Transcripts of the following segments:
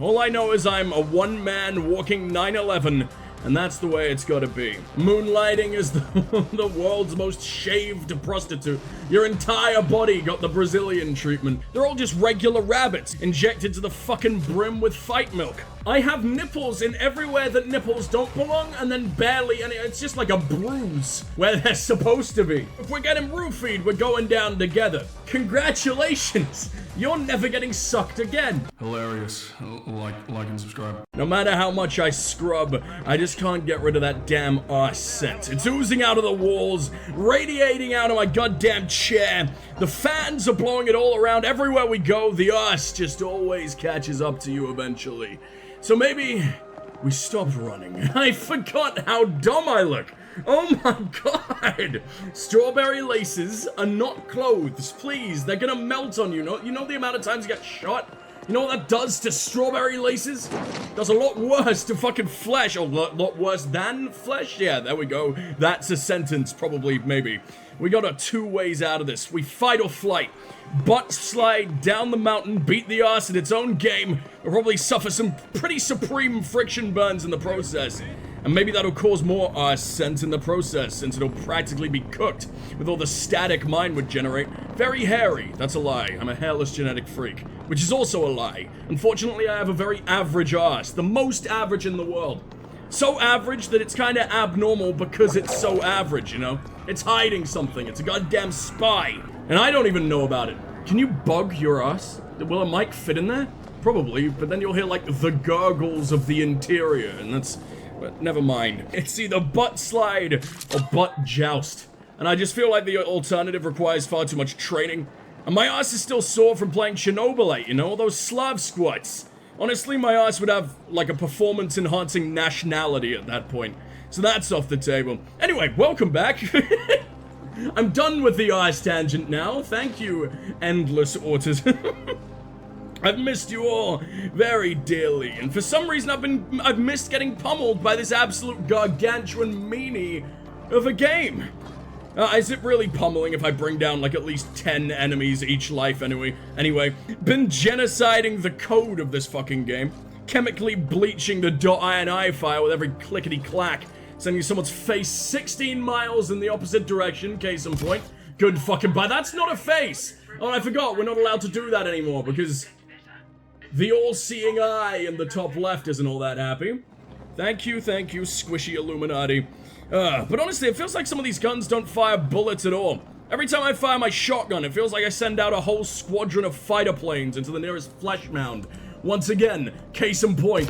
All I know is I'm a one-man walking 9/11, and that's the way it's gotta be. Moonlighting as the world's most shaved prostitute. Your entire body got the Brazilian treatment. They're all just regular rabbits, injected to the fucking brim with fight milk. I have nipples in everywhere that nipples don't belong, and then barely any. It's just like a bruise where they're supposed to be. If we're getting roofied, we're going down together. Congratulations! You're never getting sucked again. Hilarious. Like and subscribe. No matter how much I scrub, I just can't get rid of that damn Ascent. It's oozing out of the walls, radiating out of my goddamn chair. The fans are blowing it all around. Everywhere we go, the arse just always catches up to you eventually. So maybe we stop running. I forgot how dumb I look. Oh my god! Strawberry laces are not clothes, please. They're gonna melt on you. You know the amount of times you get shot? You know what that does to strawberry laces? Does a lot worse to fucking flesh. A lot worse than flesh? Yeah, there we go. That's a sentence, probably, maybe. We got two ways out of this. We fight or flight. Butt slide down the mountain, beat the arse in its own game. We'll probably suffer some pretty supreme friction burns in the process. And maybe that'll cause more Ascent in the process, since it'll practically be cooked with all the static mine would generate. Very hairy. That's a lie. I'm a hairless genetic freak, which is also a lie. Unfortunately, I have a very average arse, the most average in the world. So average that it's kind of abnormal because it's so average, you know? It's hiding something. It's a goddamn spy. And I don't even know about it. Can you bug your ass? Will a mic fit in there? Probably, but then you'll hear like the gurgles of the interior, and that's... But never mind. It's either butt slide or butt joust. And I just feel like the alternative requires far too much training. And my ass is still sore from playing Chernobyl, you know? All those Slav squats. Honestly, my ass would have like a performance-enhancing nationality at that point. So that's off the table. Anyway, welcome back. I'm done with the ass tangent now. Thank you, endless autism. I've missed you all very dearly, and for some reason I've missed getting pummeled by this absolute gargantuan meanie of a game. Is it really pummeling if I bring down like at least 10 enemies each life anyway? Been genociding the code of this fucking game, chemically bleaching the .ini file with every clickety-clack, sending someone's face 16 miles in the opposite direction, case in point. Good fucking buy. That's not a face! Oh, I forgot, we're not allowed to do that anymore because the all-seeing eye in the top left isn't all that happy. Thank you, squishy Illuminati. But honestly, it feels like some of these guns don't fire bullets at all. Every time I fire my shotgun, it feels like I send out a whole squadron of fighter planes into the nearest flesh mound. Once again, case in point.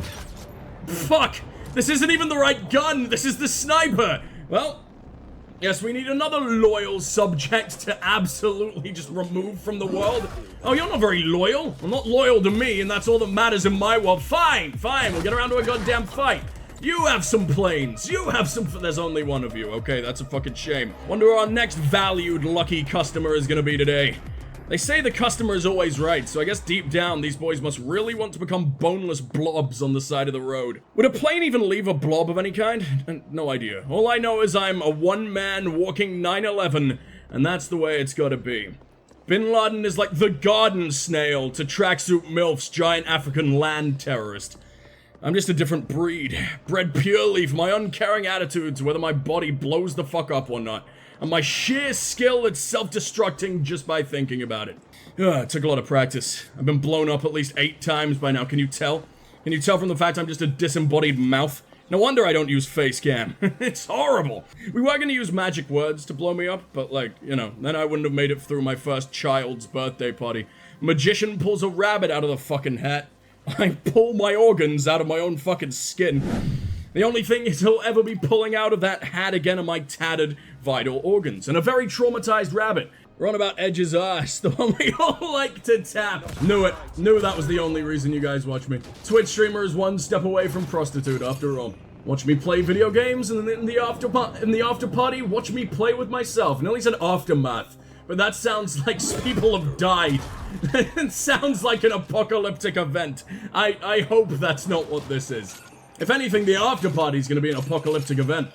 Fuck! This isn't even the right gun! This is the sniper! Well, yes, we need another loyal subject to absolutely just remove from the world. Oh, you're not very loyal. Well, not loyal to me, and that's all that matters in my world. Fine, we'll get around to a goddamn fight. You have some planes. You have some... There's only one of you. Okay, that's a fucking shame. Wonder who our next valued lucky customer is gonna be today. They say the customer is always right, so I guess deep down, these boys must really want to become boneless blobs on the side of the road. Would a plane even leave a blob of any kind? No idea. All I know is I'm a one-man walking 9/11, and that's the way it's gotta be. Bin Laden is like the garden snail to tracksuit MILF's giant African land terrorist. I'm just a different breed, bred purely for my uncaring attitudes, whether my body blows the fuck up or not. And my sheer skill at self-destructing just by thinking about it. It took a lot of practice. I've been blown up at least 8 times by now, can you tell? Can you tell from the fact I'm just a disembodied mouth? No wonder I don't use face cam. It's horrible. We were gonna use magic words to blow me up, but like, you know, then I wouldn't have made it through my first child's birthday party. Magician pulls a rabbit out of the fucking hat. I pull my organs out of my own fucking skin. The only thing he'll ever be pulling out of that hat again are my tattered vital organs. And a very traumatized rabbit. We're on about Edge's ass, the one we all like to tap. Knew it. Knew that was the only reason you guys watch me. Twitch streamer is one step away from prostitute, after all. Watch me play video games, and in the after party, watch me play with myself. Nearly said aftermath, but that sounds like people have died. It sounds like an apocalyptic event. I hope that's not what this is. If anything, the after party is going to be an apocalyptic event.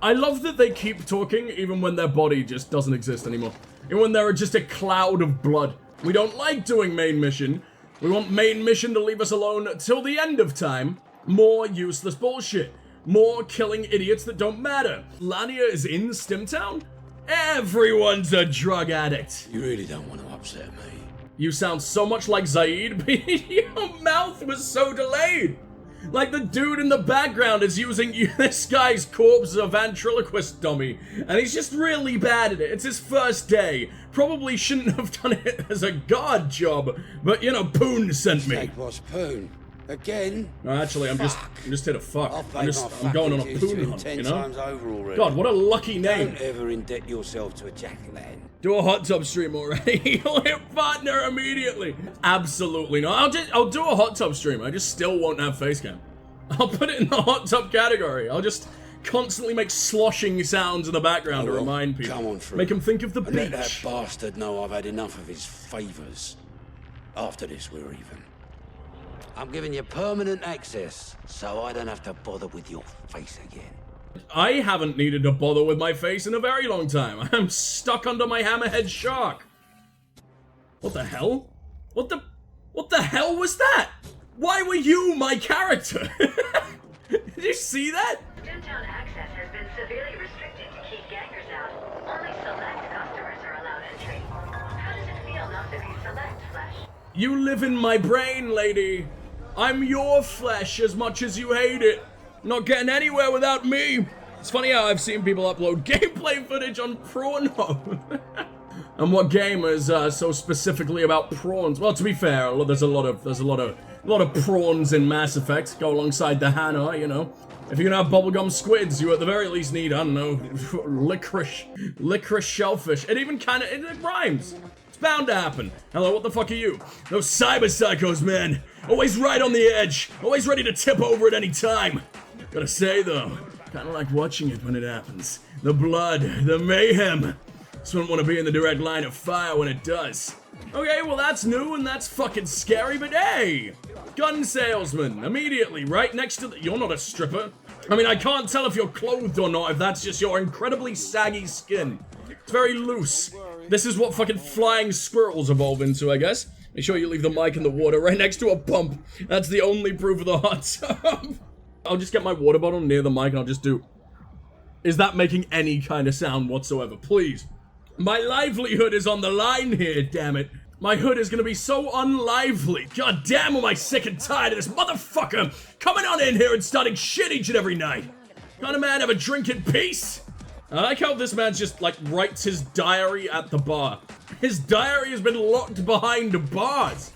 I love that they keep talking even when their body just doesn't exist anymore. Even when they're just a cloud of blood. We don't like doing main mission. We want main mission to leave us alone till the end of time. More useless bullshit. More killing idiots that don't matter. Lania is in Stimtown? Everyone's a drug addict. You really don't want to upset me. You sound so much like Zaid, but your mouth was so delayed. Like the dude in the background is using this guy's corpse as a ventriloquist dummy, and he's just really bad at it. It's his first day. Probably shouldn't have done it as a guard job, but you know, Poon sent me. Snake was Poon. Again? No, actually, I'm just here to fuck. I'm going on a Poon hunt, you know? Times over already. God, what a lucky name. Don't ever indebt yourself to a jack-o'-lantern. Do a hot tub stream already. You'll hit partner immediately. Absolutely not. I'll do a hot tub stream. I just still won't have face cam. I'll put it in the hot tub category. I'll just constantly make sloshing sounds in the background to remind people. Come on through. Make them think of the beach. Let that bastard know I've had enough of his favours. After this, we're even. I'm giving you permanent access, so I don't have to bother with your face again. I haven't needed to bother with my face in a very long time. I'm stuck under my hammerhead shark. What the hell? What the hell was that? Why were you my character? Did you see that? Stimtown access has been severely restricted to keep gangers out. Only select customers are allowed entry. How does it feel not to be select, Flesh? You live in my brain, lady. I'm your flesh as much as you hate it. Not getting anywhere without me. It's funny how I've seen people upload gameplay footage on Pornhub. And what game is so specifically about prawns? Well, to be fair, there's a lot of prawns in Mass Effect. Go alongside the Hannah, you know. If you're gonna have bubblegum squids, you at the very least need, I don't know, licorice shellfish. It rhymes. It's bound to happen. Hello, what the fuck are you? Those cyber psychos, man. Always right on the edge. Always ready to tip over at any time. Gotta say, though, kinda like watching it when it happens. The blood, the mayhem. Just wouldn't want to be in the direct line of fire when it does. Okay, well that's new and that's fucking scary, but hey! Gun salesman, immediately, right next to the— You're not a stripper. I mean, I can't tell if you're clothed or not, if that's just your incredibly saggy skin. It's very loose. This is what fucking flying squirrels evolve into, I guess. Make sure you leave the mic in the water right next to a pump. That's the only proof of the hot tub. I'll just get my water bottle near the mic and I'll just do— Is that making any kind of sound whatsoever? Please. My livelihood is on the line here, damn it. My hood is gonna be so unlively. God damn, am I sick and tired of this motherfucker coming on in here and starting shit each and every night. Can't a man have a drink in peace? I like how this man just, like, writes his diary at the bar. His diary has been locked behind bars.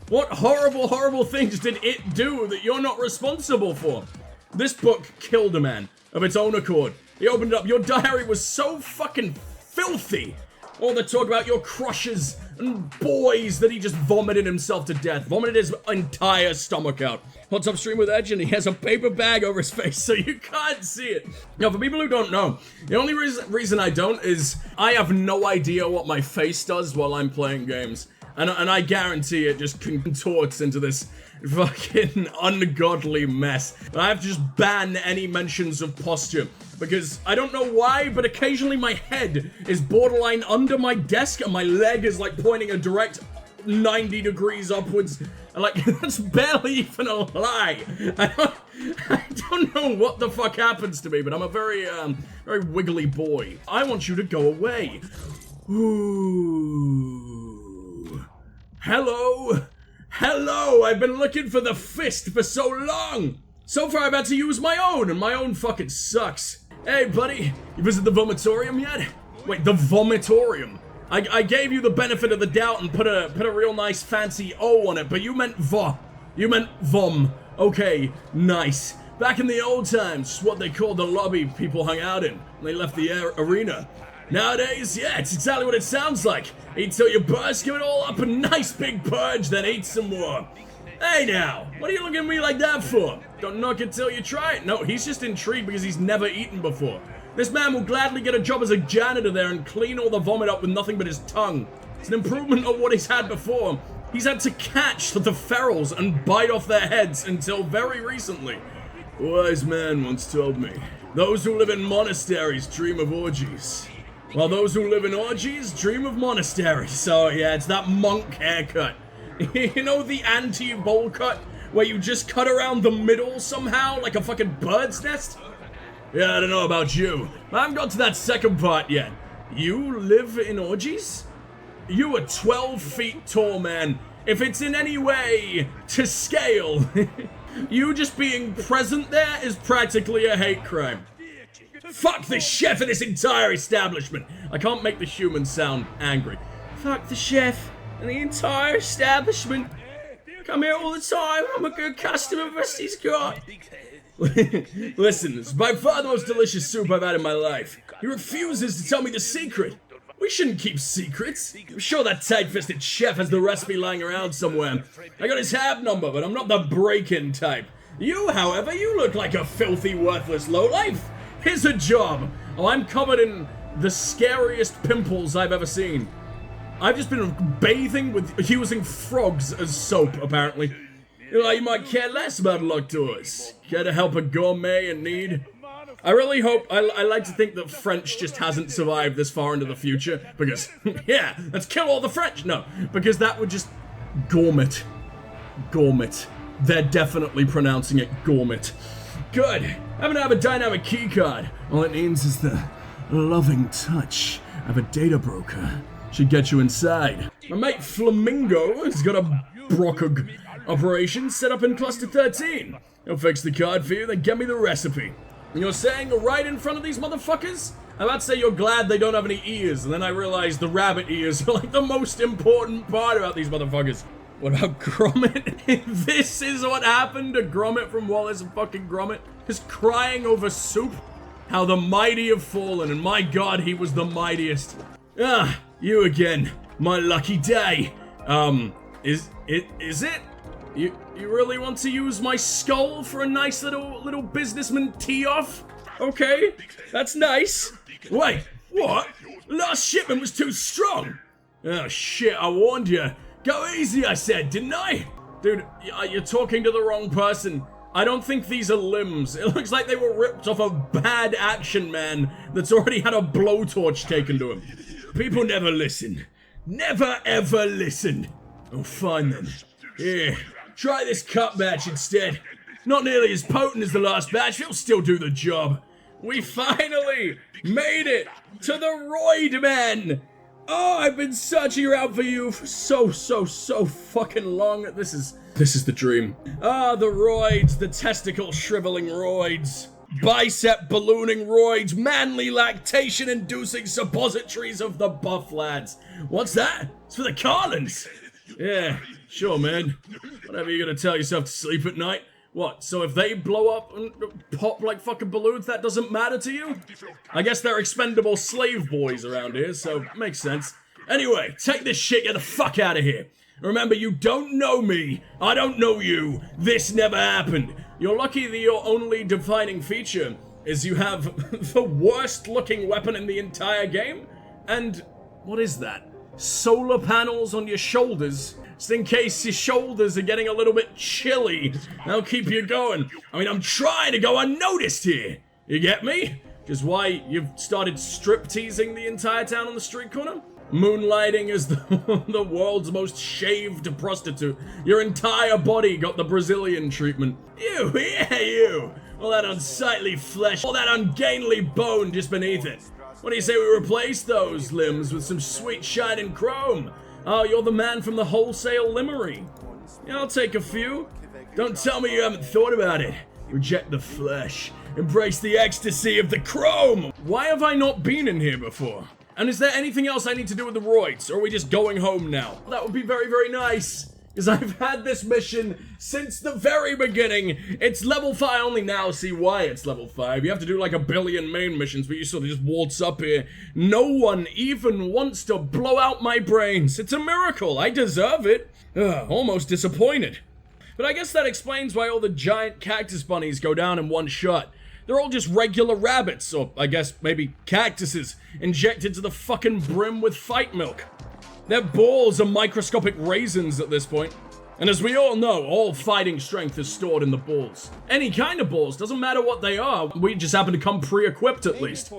What horrible, horrible things did it do that you're not responsible for? This book killed a man of its own accord. He opened it up. Your diary was so fucking filthy. All the talk about your crushes and boys that he just vomited himself to death. Vomited his entire stomach out. Hot tub stream with Edge and he has a paper bag over his face so you can't see it. Now, for people who don't know, the only reason I don't is I have no idea what my face does while I'm playing games. And I guarantee it just contorts into this fucking ungodly mess. And I have to just ban any mentions of posture. Because I don't know why, but occasionally my head is borderline under my desk and my leg is like pointing a direct 90 degrees upwards. And like, that's barely even a lie. I don't know what the fuck happens to me, but I'm a very wiggly boy. I want you to go away. Ooh. Hello? Hello, I've been looking for the fist for so long. So far I've had to use my own, and my own fucking sucks. Hey buddy, you visit the vomitorium yet? Wait, the vomitorium? I gave you the benefit of the doubt and put a real nice fancy O on it, but you meant vo. You meant vom. Okay, nice. Back in the old times, what they called the lobby people hung out in when they left the arena. Nowadays, yeah, it's exactly what it sounds like. Eat till you burst, give it all up a nice big purge, then eat some more. Hey now, what are you looking at me like that for? Don't knock it till you try it. No, he's just intrigued because he's never eaten before. This man will gladly get a job as a janitor there and clean all the vomit up with nothing but his tongue. It's an improvement on what he's had before. He's had to catch the ferals and bite off their heads until very recently. A wise man once told me, those who live in monasteries dream of orgies, while those who live in orgies dream of monasteries. So yeah, it's that monk haircut. You know the anti-bowl cut? Where you just cut around the middle somehow, like a fucking bird's nest? Yeah, I don't know about you. I haven't got to that second part yet. You live in orgies? You are 12 feet tall, man. If it's in any way to scale, you just being present there is practically a hate crime. Fuck the chef of this entire establishment. I can't make the human sound angry. Fuck the chef and the entire establishment. Come here all the time. I'm a good customer, Rusty's got. Listen, it's by far the most delicious soup I've had in my life. He refuses to tell me the secret. We shouldn't keep secrets. I'm sure that tight-fisted chef has the recipe lying around somewhere. I got his tab number, but I'm not the break-in type. You, however, you look like a filthy, worthless lowlife. Here's a job. Oh, I'm covered in the scariest pimples I've ever seen. I've just been bathing with using frogs as soap, apparently. You might care less about luck tours. Care to help a gourmet in need? I really hope, I like to think that French just hasn't survived this far into the future, because, yeah, let's kill all the French! No, because that would just, gourmet. Gourmet. They're definitely pronouncing it gourmet. Good. Happen to have a dynamic keycard. All it needs is the loving touch of a data broker. Should get you inside. My mate Flamingo has got a Brockog operation set up in Cluster 13. He'll fix the card for you, then get me the recipe. And you're saying right in front of these motherfuckers? I'm about to say you're glad they don't have any ears, and then I realized the rabbit ears are like the most important part about these motherfuckers. What about Gromit? This is what happened to Gromit from Wallace and fucking Gromit. Just crying over soup. How the mighty have fallen, and my god, he was the mightiest. Ah, you again. My lucky day. Is it? You really want to use my skull for a nice little businessman tee-off? Okay, that's nice. Wait, what? Last shipment was too strong. Oh shit, I warned you. Go easy, I said, didn't I? Dude, you're talking to the wrong person. I don't think these are limbs. It looks like they were ripped off a bad action man that's already had a blowtorch taken to him. People never listen. Never ever listen. Oh, fine then. Here, try this cut batch instead. Not nearly as potent as the last batch, it'll still do the job. We finally made it to the Roid Man. Oh, I've been searching around for you for so fucking long. This is the dream. Ah, the roids, the testicle shriveling roids. Bicep ballooning roids, manly lactation inducing suppositories of the buff lads. What's that? It's for the Carlins. Yeah, sure man. Whatever you're gonna tell yourself to sleep at night. What, so if they blow up and pop like fucking balloons, that doesn't matter to you? I guess they're expendable slave boys around here, so makes sense. Anyway, take this shit, get the fuck out of here. Remember, you don't know me, I don't know you, this never happened. You're lucky that your only defining feature is you have the worst looking weapon in the entire game, and what is that? Solar panels on your shoulders? Just in case your shoulders are getting a little bit chilly, that'll keep you going. I mean, I'm trying to go unnoticed here. You get me? Which is why you've started strip teasing the entire town on the street corner? Moonlighting as the world's most shaved prostitute. Your entire body got the Brazilian treatment. You, yeah, you. All that unsightly flesh, all that ungainly bone just beneath it. What do you say we replace those limbs with some sweet shining chrome? Oh, you're the man from the wholesale limery. Yeah, I'll take a few. Don't tell me you haven't thought about it. Reject the flesh. Embrace the ecstasy of the chrome. Why have I not been in here before? And is there anything else I need to do with the roids? Or are we just going home now? That would be very, very nice. Because I've had this mission since the very beginning. It's level 5. I only now see why it's level 5. You have to do like 1 billion main missions, but you sort of just waltz up here. No one even wants to blow out my brains. It's a miracle. I deserve it. Almost disappointed. But I guess that explains why all the giant cactus bunnies go down in one shot. They're all just regular rabbits, or I guess maybe cactuses, injected to the fucking brim with fight milk. Their balls are microscopic raisins at this point. And as we all know, all fighting strength is stored in the balls. Any kind of balls, doesn't matter what they are, we just happen to come pre-equipped at least.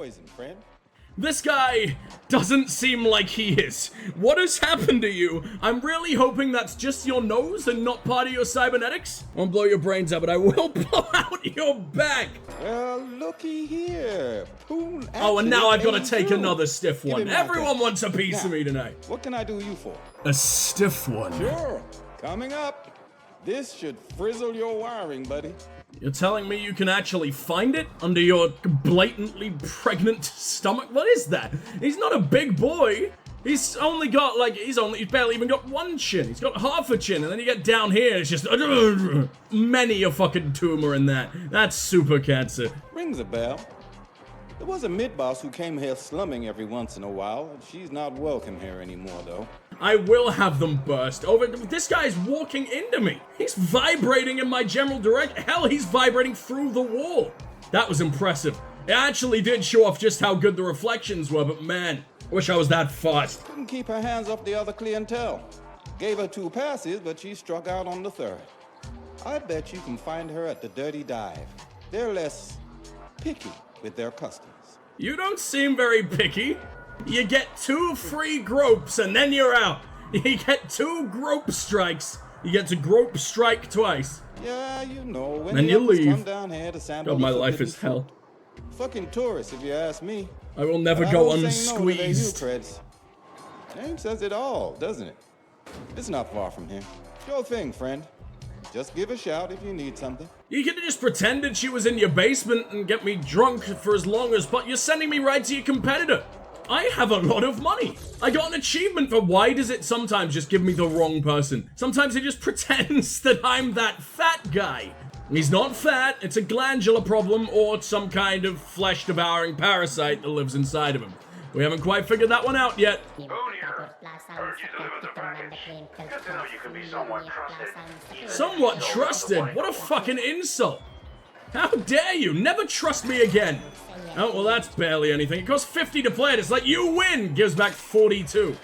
This guy doesn't seem like he is. What has happened to you? I'm really hoping that's just your nose and not part of your cybernetics. I won't blow your brains out, but I will blow out your back. Well, looky here. Poon Oh, and now I've got to take through. another stiff Give one. him my Everyone thing. wants a piece of Now, me tonight. What can I do you for? A stiff one. Sure. Coming up. This should frizzle your wiring, buddy. You're telling me you can actually find it under your blatantly pregnant stomach? What is that? He's not a big boy. He's only got like, he's barely even got one chin. He's got half a chin, and then you get down here, it's just many a fucking tumor in that. That's super cancer. Rings a bell. There was a mid-boss who came here slumming every once in a while. She's not welcome here anymore, though. I will have them burst. Over. This guy's walking into me. He's vibrating in my general direction. Hell, he's vibrating through the wall. That was impressive. It actually did show off just how good the reflections were, but man, I wish I was that fast. Couldn't keep her hands off the other clientele. Gave her 2 passes, but she struck out on the 3rd. I bet you can find her at the Dirty Dive. They're less picky with their customers. You don't seem very picky. You get 2 free gropes and then you're out. You get 2 grope strikes. You get to grope strike twice. Yeah, you know, when Then the you uppers leave. come down here to sample God, my the life forbidden is hell. fruit. Fucking tourists, if you ask me. I will never But I go don't say no to their unsqueezed. Creds. Name says it all, doesn't it? It's not far from here. Your thing, friend. Just give a shout if you need something. You could have just pretended she was in your basement and get me drunk for as long as, but you're sending me right to your competitor. I have a lot of money. I got an achievement for why does it sometimes just give me the wrong person? Sometimes it just pretends that I'm that fat guy. He's not fat, it's a glandular problem or some kind of flesh-devouring parasite that lives inside of him. We haven't quite figured that one out yet. Somewhat trusted? What a fucking insult. How dare you? Never trust me again. Oh, well, that's barely anything. It costs 50 to play it. It's like, you win! Gives back 42.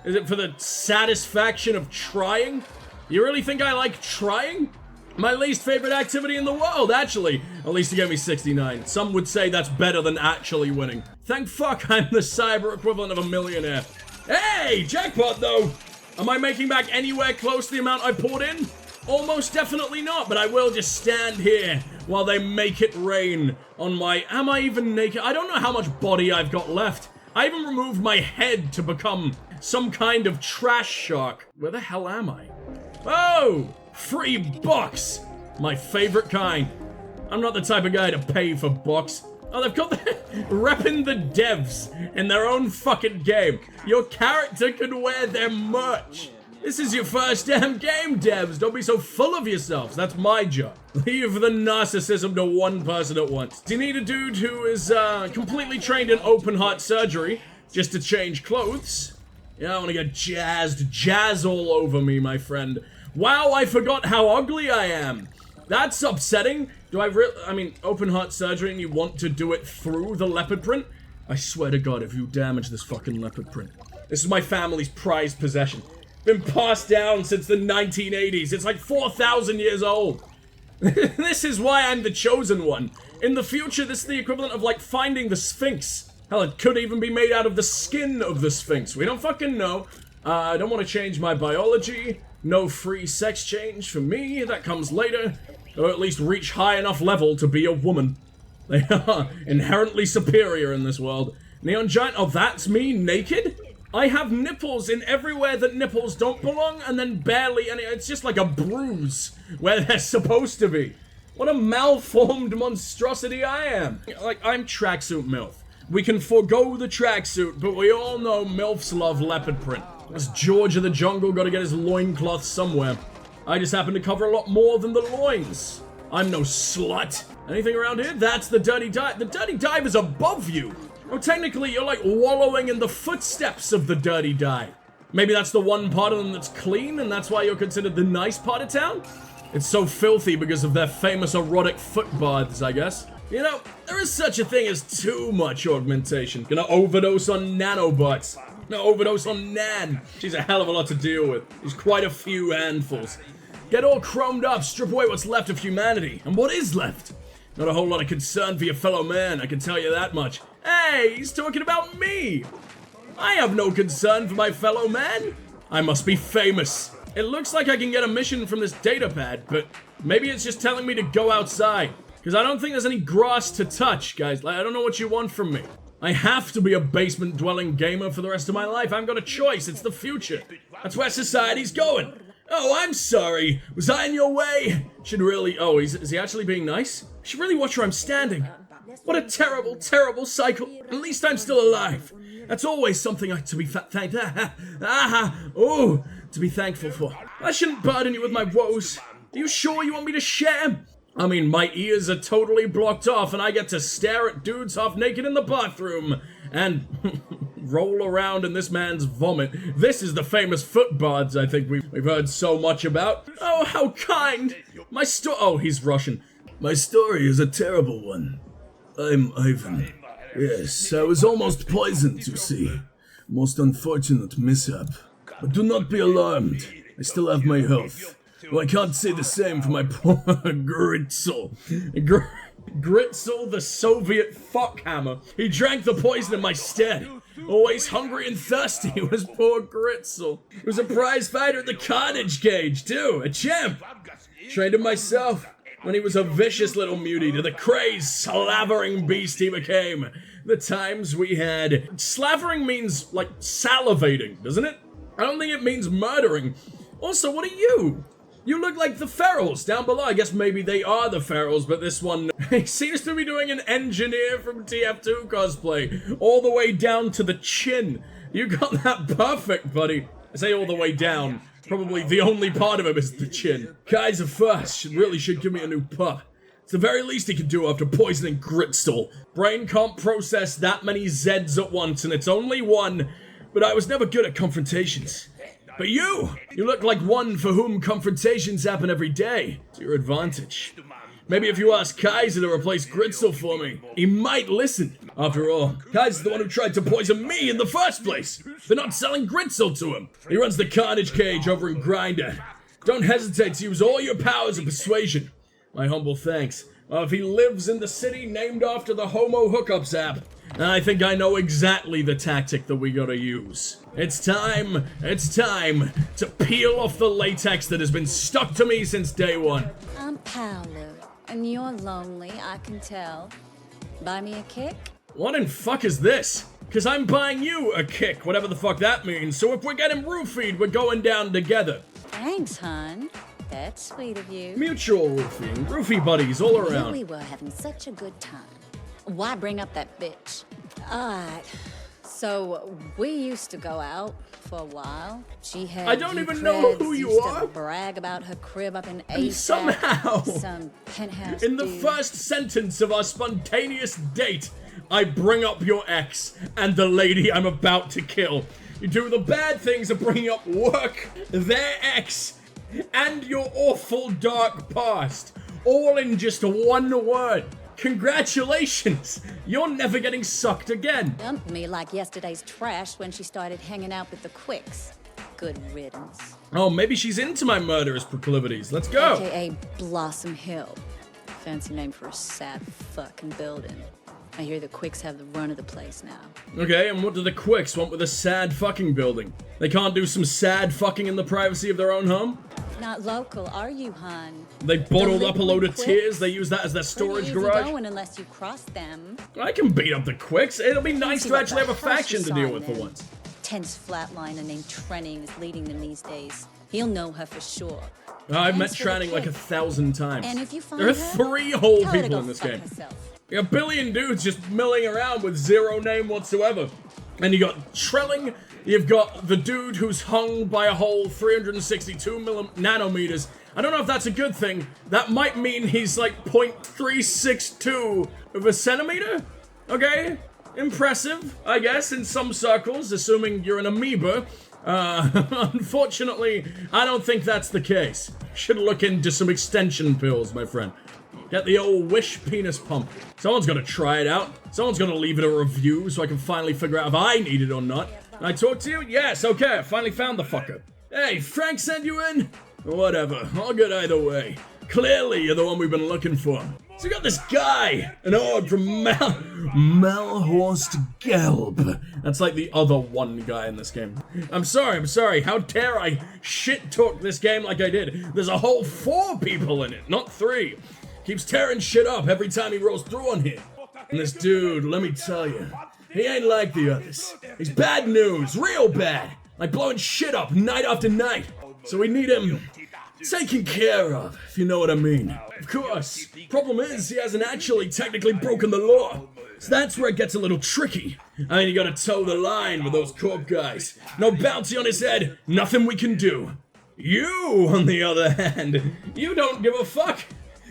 Is it for the satisfaction of trying? You really think I like trying? My least favorite activity in the world, actually. At least to get me 69. Some would say that's better than actually winning. Thank fuck I'm the cyber equivalent of a millionaire. Hey, jackpot though! Am I making back anywhere close to the amount I poured in? Almost definitely not, but I will just stand here while they make it rain on my... Am I even naked? I don't know how much body I've got left. I even removed my head to become some kind of trash shark. Where the hell am I? Oh! Free bucks! My favorite kind. I'm not the type of guy to pay for bucks. Oh, they've got the... repping the devs in their own fucking game. Your character can wear their merch. This is your first damn game, devs. Don't be so full of yourselves. That's my job. Leave the narcissism to one person at once. Do you need a dude who is completely trained in open heart surgery just to change clothes? Yeah, I want to get jazzed. Jazz all over me, my friend. Wow, I forgot how ugly I am. That's upsetting. Do I mean, open heart surgery and you want to do it through the leopard print? I swear to God, if you damage this fucking leopard print. This is my family's prized possession. Been passed down since the 1980s. It's like 4,000 years old. This is why I'm the chosen one. In the future, this is the equivalent of like finding the Sphinx. Hell, it could even be made out of the skin of the Sphinx. We don't fucking know. I don't want to change my biology. No free sex change for me. That comes later. Or at least reach high enough level to be a woman. They are inherently superior in this world. Neon Giant, oh, that's me naked? I have nipples in everywhere that nipples don't belong, and then barely any. It's just like a bruise where they're supposed to be. What a malformed monstrosity I am. Like, I'm tracksuit MILF. We can forego the tracksuit, but we all know MILFs love leopard print. This George of the Jungle gotta get his loincloth somewhere. I just happen to cover a lot more than the loins. I'm no slut. Anything around here? That's the Dirty Dive. The Dirty Dive is above you. Oh, technically, you're like wallowing in the footsteps of the Dirty Dive. Maybe that's the one part of them that's clean, and that's why you're considered the nice part of town? It's so filthy because of their famous erotic foot baths, I guess. You know, there is such a thing as too much augmentation. Gonna overdose on nanobots. No, overdose on Nan. She's a hell of a lot to deal with. She's quite a few handfuls. Get all chromed up, strip away what's left of humanity. And what is left? Not a whole lot of concern for your fellow man, I can tell you that much. Hey, he's talking about me. I have no concern for my fellow man. I must be famous. It looks like I can get a mission from this data pad, but maybe it's just telling me to go outside. Because I don't think there's any grass to touch, guys. Like, I don't know what you want from me. I have to be a basement-dwelling gamer for the rest of my life. I haven't got a choice. It's the future. That's where society's going. Oh, I'm sorry. Was I in your way? Should really... Oh, is he actually being nice? I should really watch where I'm standing. What a terrible, terrible cycle. At least I'm still alive. That's always something to be thanked. Oh, to be thankful for. I shouldn't burden you with my woes. Are you sure you want me to share? I mean, my ears are totally blocked off and I get to stare at dudes half naked in the bathroom and roll around in this man's vomit. This is the famous foot baths I think we've heard so much about. Oh, how kind. Oh, he's Russian. My story is a terrible one. I'm Ivan. Yes, I was almost poisoned, you see. Most unfortunate mishap. But do not be alarmed. I still have my health. Well, I can't say the same for my poor Gritzel. Gritzel, the Soviet fuckhammer. He drank the poison in my stead. Always hungry and thirsty was poor Gritzel. He was a prize fighter at the Carnage cage, too. A champ. Trained him myself when he was a vicious little mutie to the crazed, slavering beast he became. The times we had. Slavering means, like, salivating, doesn't it? I don't think it means murdering. Also, what are you? You look like the Ferals down below. I guess maybe they are the Ferals, but this one he seems to be doing an engineer from TF2 cosplay all the way down to the chin. You got that perfect, buddy. I say all the way down. Probably the only part of him is the chin. Kaiser first really should give me a new pup. It's the very least he can do after poisoning Gritstall. Brain can't process that many Zs at once, and it's only one. But I was never good at confrontations. But you look like one for whom confrontations happen every day. It's your advantage. Maybe if you ask Kaiser to replace Gritzel for me, he might listen. After all, Kaiser's the one who tried to poison me in the first place. They're not selling Gritzel to him. He runs the Carnage cage over in Grinder. Don't hesitate to use all your powers of persuasion. My humble thanks. If he lives in the city named after the Homo Hookups app, I think I know exactly the tactic that we gotta use. It's time to peel off the latex that has been stuck to me since day one. I'm Paolo, and you're lonely, I can tell. Buy me a kick? What in fuck is this? Cause I'm buying you a kick, whatever the fuck that means, so if we're getting roofied, we're going down together. Thanks, hon. That's sweet of you. Mutual roofing, roofie buddies all Here around. we were having such a good time. Why bring up that bitch? Alright, so we used to go out for a while. She had I don't even know who you used are. to brag about her crib up in And A. somehow, some penthouse in the dude. first sentence of our spontaneous date, I bring up your ex and the lady I'm about to kill. You do the bad things of bringing up work, their ex, and your awful dark past, all in just one word. Congratulations! You're never getting sucked again. Dumped me like yesterday's trash when she started hanging out with the quicks. Good riddance. Oh, maybe she's into my murderous proclivities. Let's go. AKA Blossom Hill. Fancy name for a sad fucking building. I hear the quicks have the run of the place now. Okay, and what do the quicks want with a sad fucking building? They can't do some sad fucking in the privacy of their own home? Not local, are you, hon? They bottled The up a load of liquid tears, quicks? they use that as their storage Pretty garage? easy going unless you cross them. I can beat up the quicks. It'll be nice See to what actually the have a hell faction she to saw deal in with for them. once. Tense flatliner named Trenning is leading them these days. He'll know her for sure. I've met Thanks for the Tranning like kick. 1,000 times. And if you find There are her, 3 whole tell her to people go in this fuck game. herself. You got a billion dudes just milling around with zero name whatsoever. And you got Trelling, you've got the dude who's hung by a whole 362 nanometers. I don't know if that's a good thing. That might mean he's like 0.362 of a centimeter? Okay, impressive, I guess, in some circles, assuming you're an amoeba. Unfortunately, I don't think that's the case. Should look into some extension pills, my friend. Get the old wish penis pump. Someone's gonna try it out. Someone's gonna leave it a review so I can finally figure out if I need it or not. I talk to you? Yes, okay, I finally found the fucker. Hey, Frank sent you in? Whatever, all good either way. Clearly, you're the one we've been looking for. So we got this guy, an orc from Malhorst Gelb. That's like the other one guy in this game. I'm sorry. How dare I shit-talk this game like I did? There's a whole 4 people in it, not 3. Keeps tearing shit up every time he rolls through on here. And this dude, let me tell you, he ain't like the others. He's bad news, real bad. Like blowing shit up night after night. So we need him taken care of, if you know what I mean. Of course, problem is he hasn't actually technically broken the law. So that's where it gets a little tricky. I mean, you gotta toe the line with those corp guys. No bounty on his head, nothing we can do. You, on the other hand, you don't give a fuck.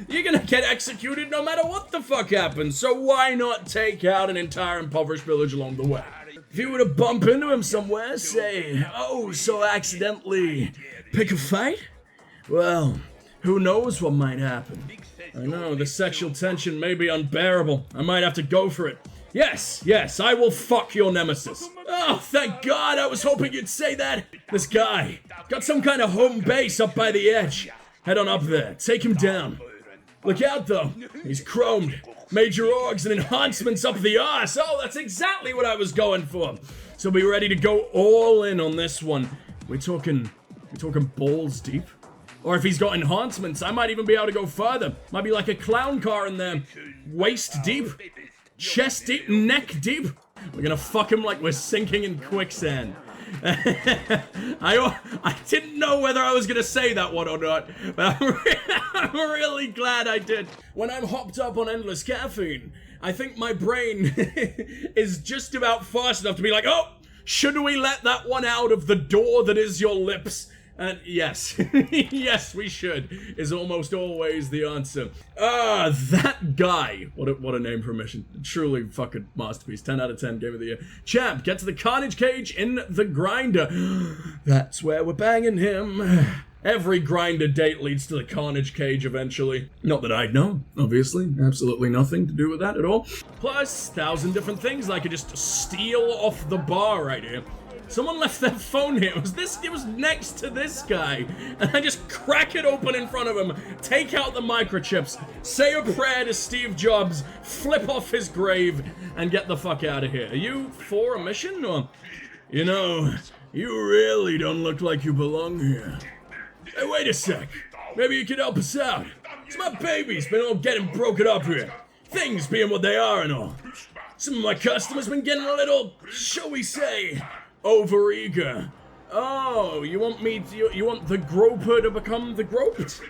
You're gonna get executed no matter what the fuck happens, so why not take out an entire impoverished village along the way? If you were to bump into him somewhere, say, oh, so accidentally pick a fight? Well, who knows what might happen. I know, the sexual tension may be unbearable. I might have to go for it. Yes, I will fuck your nemesis. Oh, thank God, I was hoping you'd say that. This guy, got some kind of home base up by the edge. Head on up there, take him down. Look out though, he's chromed. Major orgs and enhancements up the arse. Oh, that's exactly what I was going for. So be ready to go all in on this one. We're talking balls deep. Or if he's got enhancements, I might even be able to go further. Might be like a clown car in there. Waist deep, chest deep, neck deep. We're gonna fuck him like we're sinking in quicksand. I didn't know whether I was gonna say that one or not, but I'm really glad I did. When I'm hopped up on endless caffeine, I think my brain is just about fast enough to be like, oh, should we let that one out of the door that is your lips? And yes, yes, we should, is almost always the answer. That guy. What a name for a mission. Truly fucking masterpiece. 10 out of 10, game of the year. Champ, get to the Carnage cage in the grinder. That's where we're banging him. Every grinder date leads to the Carnage cage eventually. Not that I'd know, obviously. Absolutely nothing to do with that at all. Plus, 1,000 different things I could just steal off the bar right here. Someone left their phone here. It was next to this guy. And I just crack it open in front of him, take out the microchips, say a prayer to Steve Jobs, flip off his grave, and get the fuck out of here. Are you for a mission? Or, you know, you really don't look like you belong here. Hey, wait a sec. Maybe you could help us out. It's my baby's been all getting broken up here. Things being what they are and all. Some of my customers been getting a little, shall we say, overeager. Oh, you want the groper to become the groped?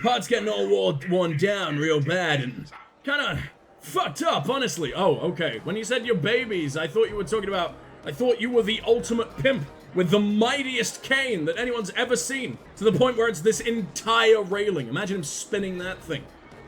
Part's getting all worn down real bad and kinda fucked up, honestly. Oh, okay. When you said your babies, I thought you were the ultimate pimp with the mightiest cane that anyone's ever seen. To the point where it's this entire railing. Imagine him spinning that thing.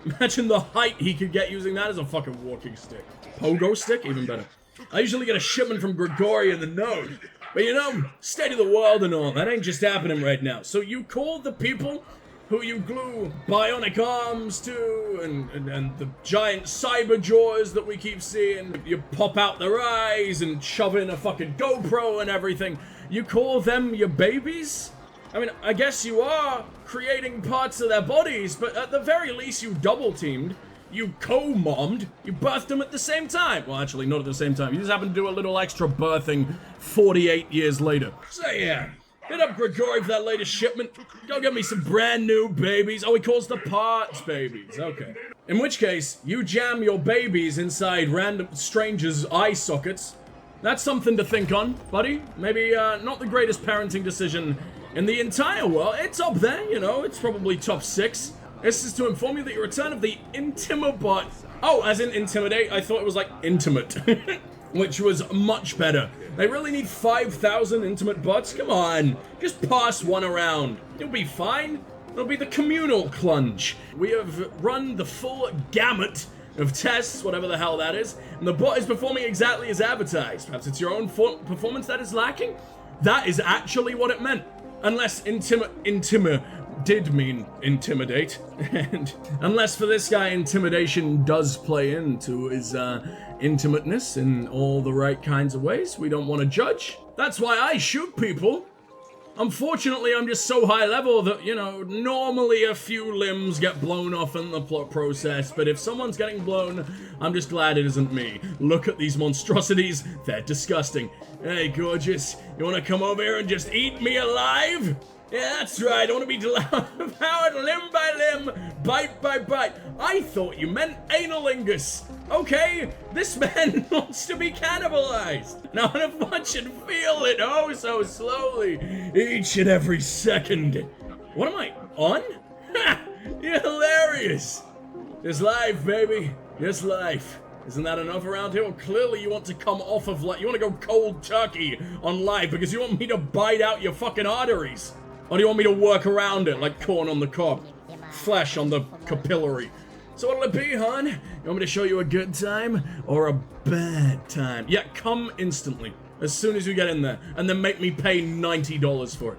Imagine the height he could get using that as a fucking walking stick. Pogo stick? Even better. I usually get a shipment from Gregory in the Node. But you know, state of the world and all, that ain't just happening right now. So you call the people who you glue bionic arms to and the giant cyber jaws that we keep seeing. You pop out their eyes and shove in a fucking GoPro and everything. You call them your babies? I mean, I guess you are creating parts of their bodies, but at the very least you double-teamed. You co-mommed, you birthed them at the same time. Well, actually, not at the same time. You just happened to do a little extra birthing 48 years later. So yeah, hit up Gregory for that latest shipment. Go get me some brand new babies. Oh, he calls the parts babies. Okay. In which case, you jam your babies inside random strangers' eye sockets. That's something to think on, buddy. Maybe not the greatest parenting decision in the entire world. It's up there, you know. It's probably top 6. This is to inform you that your return of the Intimabot. Oh, as in intimidate. I thought it was like intimate, which was much better. They really need 5,000 intimate bots? Come on, just pass one around. You'll be fine. It'll be the communal clunge. We have run the full gamut of tests, whatever the hell that is, and the bot is performing exactly as advertised. Perhaps it's your own performance that is lacking? That is actually what it meant. Unless intima did mean intimidate, and unless for this guy intimidation does play into his intimateness in all the right kinds of ways, we don't want to judge. That's why I shoot people. Unfortunately, I'm just so high level that, you know, normally a few limbs get blown off in the process, but if someone's getting blown, I'm just glad it isn't me. Look at these monstrosities. They're disgusting. Hey, gorgeous, you want to come over here and just eat me alive? Yeah, that's right. I want to be devoured limb by limb, bite by bite. I thought you meant analingus. Okay, this man wants to be cannibalized. Now I'm gonna watch and feel it oh so slowly, each and every second. What am I on? Ha! You're hilarious. Just life, baby. Just life. Isn't that enough around here? Well, clearly you want to come off of life. You want to go cold turkey on life because you want me to bite out your fucking arteries. Or do you want me to work around it like corn on the cob? Flesh on the capillary. So what'll it be, hon? You want me to show you a good time or a bad time? Yeah, come instantly. As soon as you get in there. And then make me pay $90 for it.